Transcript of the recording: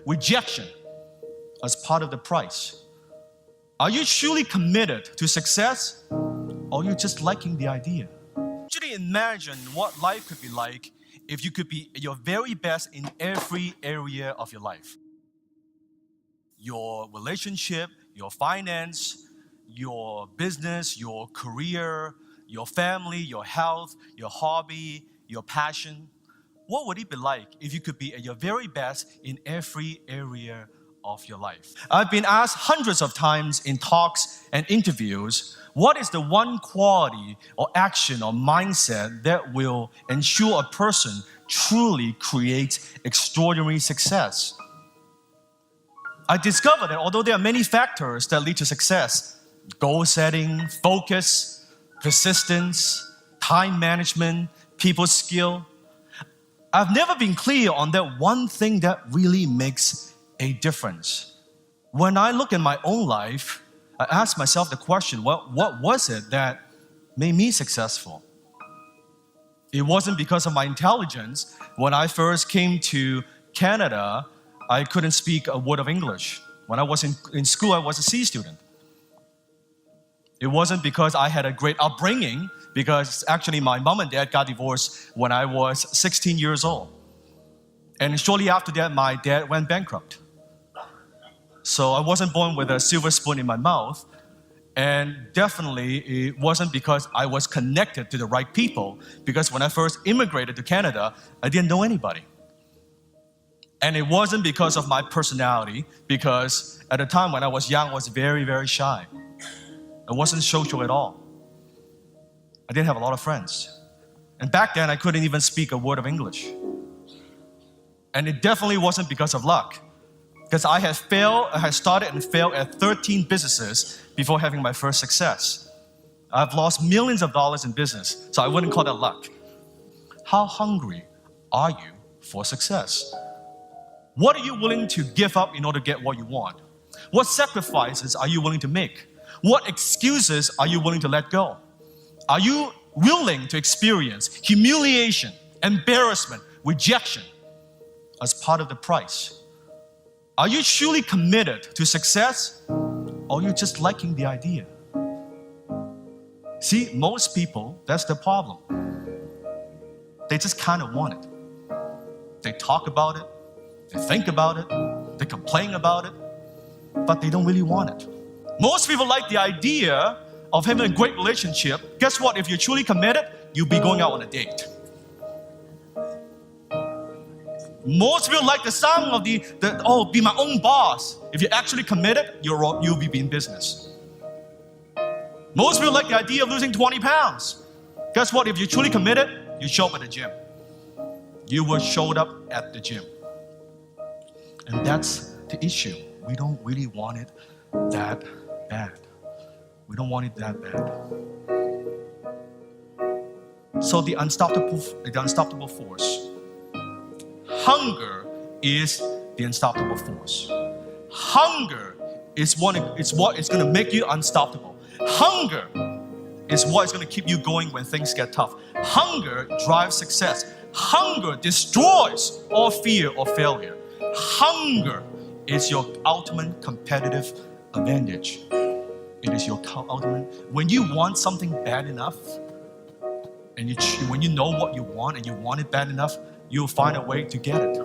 rejection as part of the price. Are you truly committed to success, or are you just liking the idea? Actually imagine what life could be like if you could be your very best in every area of your life. Your relationship, your finance, your business, your career, your family, your health, your hobby, your passion. What would it be like if you could be at your very best in every area of your life? I've been asked hundreds of times in talks and interviews, what is the one quality or action or mindset that will ensure a person truly creates extraordinary success? I discovered that although there are many factors that lead to success, goal setting, focus, persistence, time management, people skill, I've never been clear on that one thing that really makes a difference. When I look in my own life, I ask myself the question, what was it that made me successful? It wasn't because of my intelligence. When I first came to Canada, I couldn't speak a word of English. When I was in school, I was a C student. It wasn't because I had a great upbringing, because actually my mom and dad got divorced when I was 16 years old. And shortly after that, my dad went bankrupt. So I wasn't born with a silver spoon in my mouth. And definitely it wasn't because I was connected to the right people, because when I first immigrated to Canada, I didn't know anybody. And it wasn't because of my personality, because at the time when I was young, I was very, very shy. I wasn't social at all. I didn't have a lot of friends. And back then, I couldn't even speak a word of English. And it definitely wasn't because of luck, because I had started and failed at 13 businesses before having my first success. I've lost millions of dollars in business, so I wouldn't call that luck. How hungry are you for success? What are you willing to give up in order to get what you want? What sacrifices are you willing to make? What excuses are you willing to let go? Are you willing to experience humiliation, embarrassment, rejection as part of the price? Are you truly committed to success, or are you just liking the idea? See, most people, that's the problem. They just kind of want it. They talk about it, they think about it, they complain about it, but they don't really want it. Most people like the idea of having a great relationship. Guess what? If you're truly committed, you'll be going out on a date. Most people like the sound of be my own boss. If you're actually committed, you'll be in business. Most people like the idea of losing 20 pounds. Guess what? If you're truly committed, you show up at the gym. You will show up at the gym. And that's the issue. We don't really want it that bad. We don't want it that bad. So the unstoppable force. Hunger is the unstoppable force. Hunger is what is going to make you unstoppable. Hunger is what is going to keep you going when things get tough. Hunger drives success. Hunger destroys all fear or failure. Hunger is your ultimate competitive advantage. It is your ultimate. When you want something bad enough, and when you know what you want and you want it bad enough, you'll find a way to get it.